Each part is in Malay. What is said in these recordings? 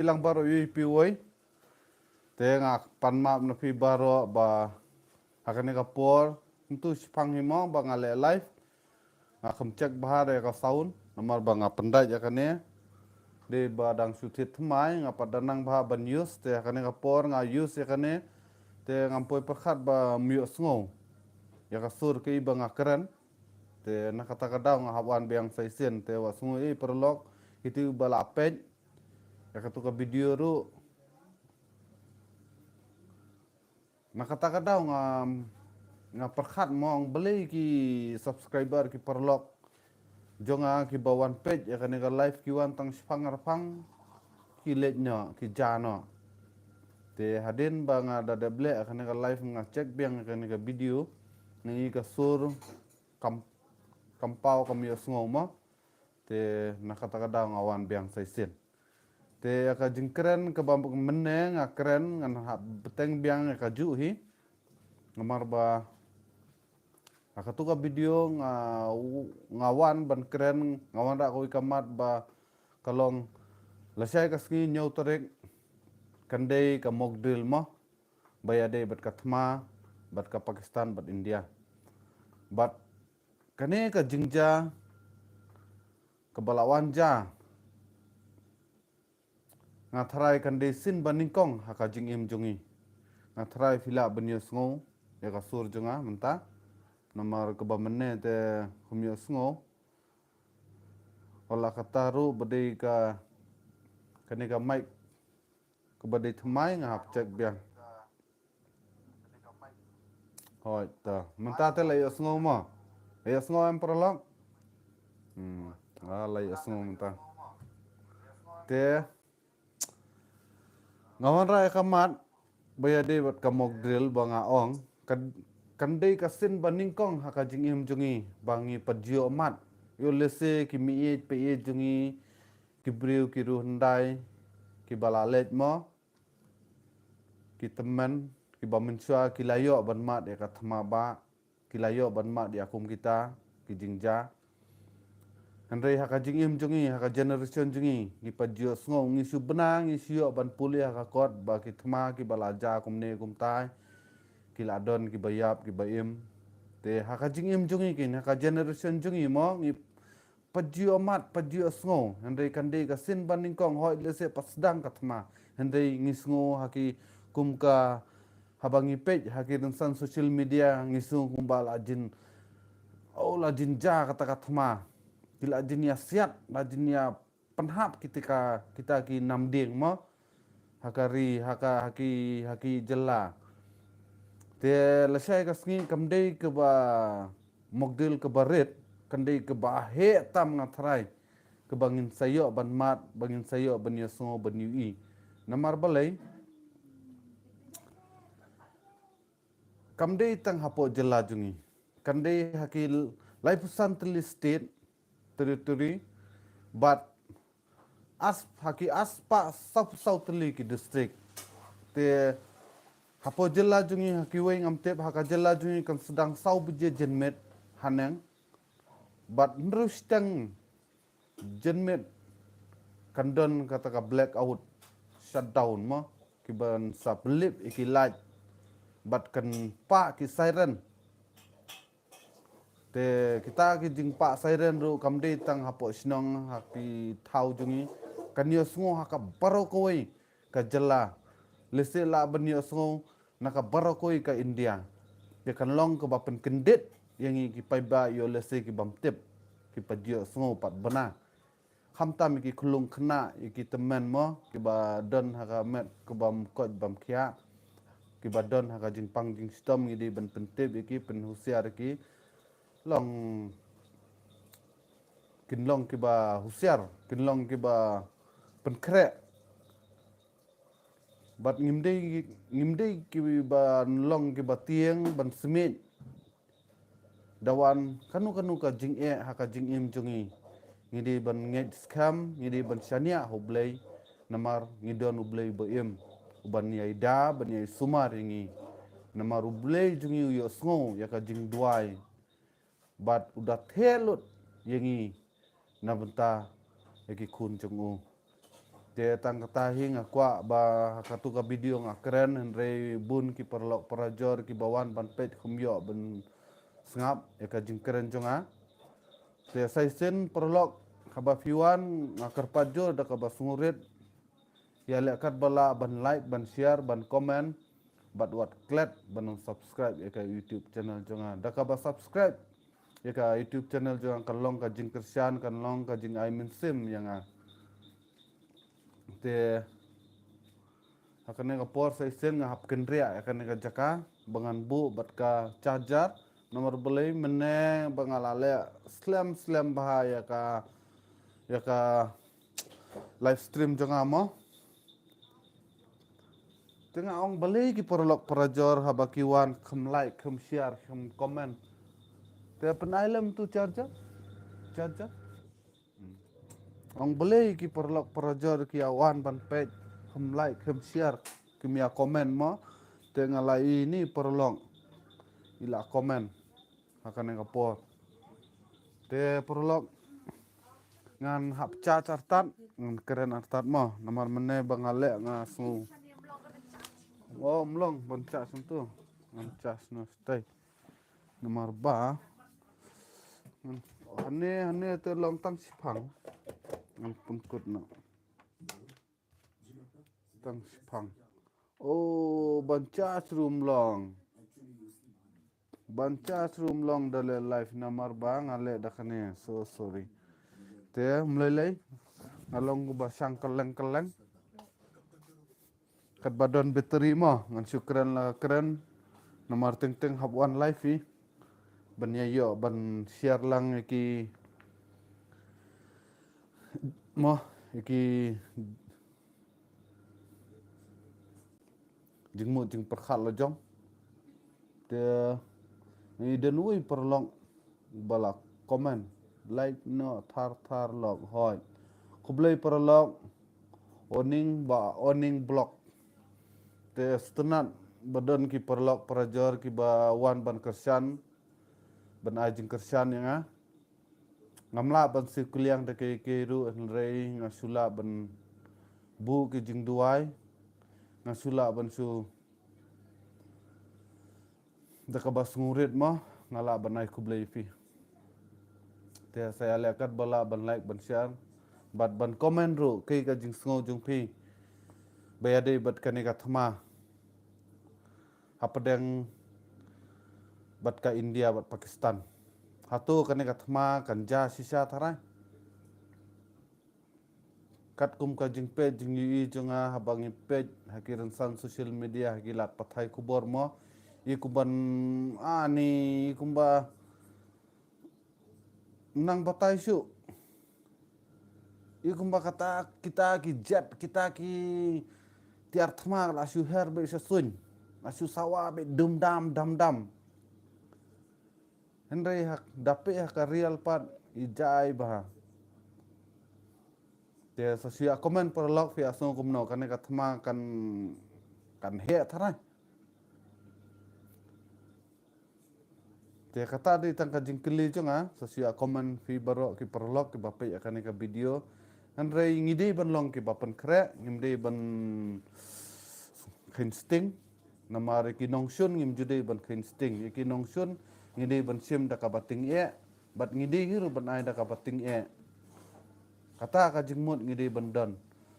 ilang baro yu piwoi te nga panmap na pi baro ba hakane ka por tu sipang himo ba nga le live nga kemcek bahar ya ka saun nomor ba nga pendai ya kane de ba dang sutit thmai nga padanang ba ban news te hakane ka por nga news ya kane te ngampoi perkhat ba miyo sngo ya ka sur ke ba nga keren te nakata kadau nga hawan biang saisen te wa sngo perlok itu bala page ya katu ka video ru nakata kadau nga perkhat mong beli ki subscriber ki perlok jonga ki bawan page ya kan ka live ki wan tang spang arpang ki letnya ki jano te hadin ba nga da deble ya kan ka live nga check biang kan ka video ni ka sur kam kampau kam yo ngoma te nakata kadau nga wan biang saisen te ka jingkren ka bambuk meneng nga keren ngan beteng biang ka juhi ngamar ba akatuka video ngawan ban keren ngawan ra ko ikamat ba kalong lasai kaski nyau torek kandai ka mogdil mo bayade bat kathma bat ka Pakistan bat India bat kane ka jingja ka balawan ja ngatharai kandai sin baningkong haka jingim jungi ngatharai fila banyo sngo ya ka sur junga menta nomor kebamene te humyo sngo ola kataru badai ka kani ka mic ke badai thmai nga hap check biang hoi ta menta te lai sngo mo ai sngo em prolog lai sngo menta te ngawan ra kamat bayade bat kamok drill banga ong kandai kasin baningkong haka jingim jungi bangi pajio mat yo lese ki miet pe jungi ki briu ki ruhandai ki balalet mo ki teman ki bamensua ki layo ban mat ya kathma ba ki layo ban mat ya kum kita ki jingja Andrei haka jingim jungi haka generation jungi ki pajio sngo ngi su benang ngi sio ban puli haka kot ba ki thma ki balaja kumne kumtai ki ladon ki bayap ki bayim te haka jingim jungi kin haka generation jungi mo ngi pajio mat pajio sngo Andrei kande ka sin baning kong hoi lese pasdang kathma Andrei ngi sngo haki kumka habangi page haki dengan social media ngi su kumbal ajin lajin ja kata kathma bila jinia siat la jinia penhap ketika kita ki namding mo hakari haki jela te lasai kasngi kamdei ke ba mogdil ke baret kandei ke ba he tam ngathrai ke bangin sayo ban mat bangin sayo ban yosngo ban ui namar balai kamdei tang hapo jela jungi kandei haki laipusan teli state territory but haki aspa south teli ki district te hapo jela jungi haki wei ngamtep haka jela jungi kan sedang sau buje jenmet haneng but nrustang jenmet kandon kata ka black out shutdown mo kiban sablip iki light but kan pa ki siren te kita ki jingpa siren ru kamde tang hapo sinong haki thau jungi kanyo sngo haka baro koi ka jela lese la banyo sngo naka baro koi ka India ke kan long ke bapen kendit yang ki paiba yo lese ki bamtip ki pajio sngo pat bana khamtam ki khulung khna ki temen mo ki ba don haka met ke bam koj bam khia ki ba don haka jingpang jing stom ngi ban pentip ki pen husiar ki long kinlong ki ba husiar kinlong ki ba penkre bat ngimdei ki ba long ki ba tieng ban semit dawan kanu ka jing haka jing im jungi ngidi ban nged scam ngidi ban shania hublei namar ngidon ublei baim uban yai da ban yai sumar ingi namar ublei jungi yo sngo ya ka jing duai bat udah telut yengi nabenta yaki kun jungu Te tang katahi ngakwa ba katuka video ngakren henry bun ki perlok perajor ki bawan ban pet kumyo ben sengap ya ka jingkeren jonga. Te saisen perlok kaba fiwan ngakar pajo da kaba sungurit ya lekat bala ban like ban share ban komen bat wat klet ban subscribe ya ka YouTube channel jonga. Da kaba subscribe ya ka YouTube channel jonga kan long ka jingkersian kan long ka jing ai min sim yang te akan nga por sa isen nga hap kendria akan nga jaka bangan bu bat ka charger nomor beli mene bangalale slam bahaya ka ya ka live stream jonga mo tengah ong beli ki perlok perajor habakiwan kem like kem share kem komen te penailem tu charger ong beli ki perlok perajor ki awan ban page kem like kem share kem ya komen mo tengah lai ini perlok ila komen akan nga por te perlok ngan hap cha chartat ngan keren artat mo nomor mene bangale nga su oh mlong bonca sentu ngan cas no stay nomor ba hane te long tang sipang ngan pungkut no tang sipang oh bonca room long dale live nomor ba ngale dakane so sorry te mlelei ngalong ba sang keleng kat badon bateri mo ngan syukran la keren nomor ting hab one live i ban yayo ban share lang ki mo ki jingmu jing perkhat lo jong te ni denui perlong bala komen like no thar log hoy kublai perlong oning block te stenat badon ki perlok perajor ki ba wan ban kersan ban ajing kersan yang ngamla ban sikuliang de ke ru rei ngasula ban bu ki jing duai ngasula ban su de ka bas ngurit mo ngala ban ai kublai fi te saya lekat bala ban like ban share bat ban komen ru ke ka jing sngo jung pi bayade bat kane ka thma hapadeng bat ka India bat Pakistan hatu kane ka thma kan ja sisa tharai kat kum ka jing page jing yi jonga habangi page hakiran san social media hakilat pathai kubor mo i kuban ani kumba nang batai su i kumba kata kita ki jet kita ki tiar thma la su her be sa sun la su sawa be dum dam Henry hak dape hak real pat ijai bah. Te sosia komen perlok fi asong kumno kan ka thma kan he tharai. Te kata di tang ka jingkeli jonga sosia komen fi baro ki perlok ki bape akan ka video. Henry ngide ban long ki bapen kre ngimde ban khinsting namare ki nongsun ngim jude ban khinsting ki nongsun ngide ban sim da ka bating e bat ngide ngiru ban ai da ka bating e kata ka jingmut ngide ban don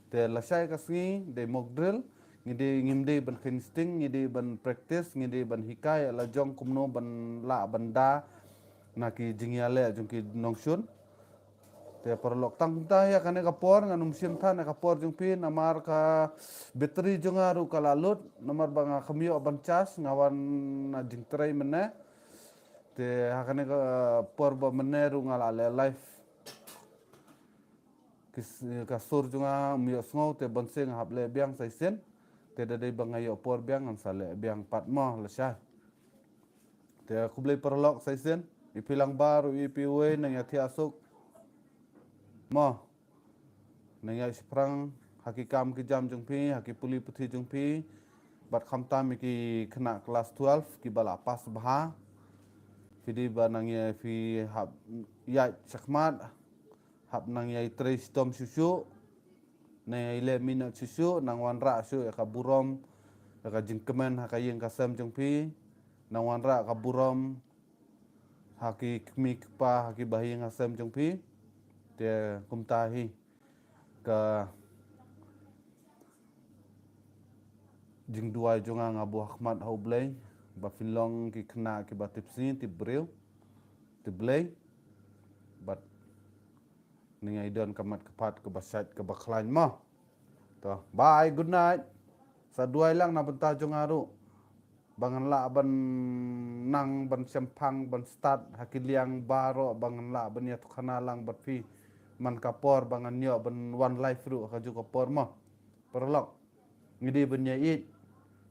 te lasai ka sngi de mock drill ngide ban khinsting ngide ban practice ngide ban hikai la jong kumno ban la banda na ki jingyale jong ki nongsun te perlok tang ta ya kane ka por nganum sim tha na ka por jong pi namar ka battery jong aru ka lalut namar banga khamyo ban cas ngawan na jing trai mene te hakane ka por ba mene ru ngala le live kis ka sur junga mio sngo te bonseng hap le biang sai sen te da dei banga yo por biang am sale biang pat mo la sha te kublai perlok sai sen ipilang baru ipiwe nang ya thiasuk mo nang ya sprang hakikam ki jam jung pi hakipuli puthi jung pi bat khamtam ki khna kelas 12 ki bala pas bha fidi banang ya fi hab ya chakmat hab nang ya tre stom susu ne ile mina susu nang wanra su ya kaburom ya ka jingkemen hakayeng kasem jongpi nang wanra kaburom haki kmi kpa haki bahing kasem jongpi te kumtahi ka jing duai jonga ngabu Ahmad Haublay ba filong ki kena ki batipsi ti breu ti blay bat ningai don kamat kepat ke basat ke baklain mah to bye good night sa duai lang na benta jongaru bangan la ban nang ban sempang ban start hakiliang baro bangan la ban ya tukana lang bat fi man kapor bangan nyo ban one life ru ka ju kapor mah perlok ngidi ban ya it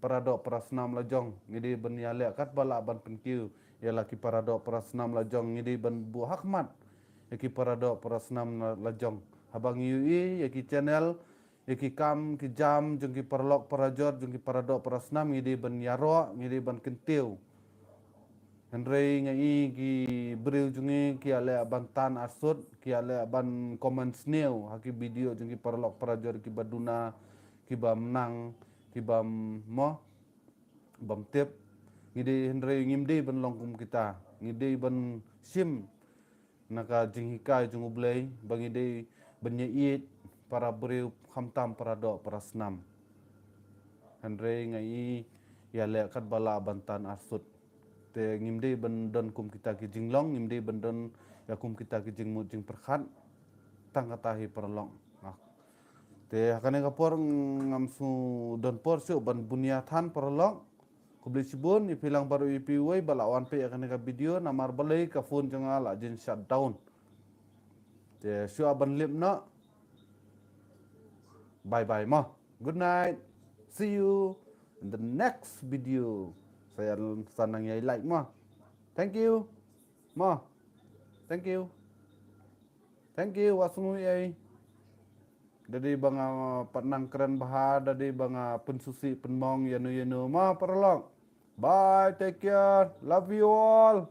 paradok prasnam lajong ngidi ban ya le kat bala ban penkiu ialah ki paradok prasnam lajong ngidi ban bu hakmat yaki paradok prasnam lajong habang yui yaki channel yaki kam ki jam jung ki parlok parajot jung ki paradok prasnam ngidi ban yaro ngidi ban kentiu Henry ngai ki bril jungi ki ale ban tan asut ki ale ban comment sneu haki video jung ki parlok parajot ki baduna ki bam nang ki bam mo bam tep ngidi Henry ngimdi ban longkum kita ngidi ban sim naka jinghikai jungublay bangide banyait para breu khamtam para do para snam Henry ngai ya le kat bala bantan asut te ngimde ban don kum kita ki jinglong ngimde ban don ya kum kita ki jingmu jing perkhat tang katahi perlong te hakane kapor ngamsu don por su ban bunyathan perlong kubli sibun ipilang baru ipiwai balawan pe akan ka video namar balai ka phone janga la jin shutdown te su aban lip na bye bye ma good night see you in the next video saya sanang yai like ma thank you ma thank you wasmu yai dari banga patnang keren bahar dari banga pensusi penmong yanu ma perlong bye take care love you all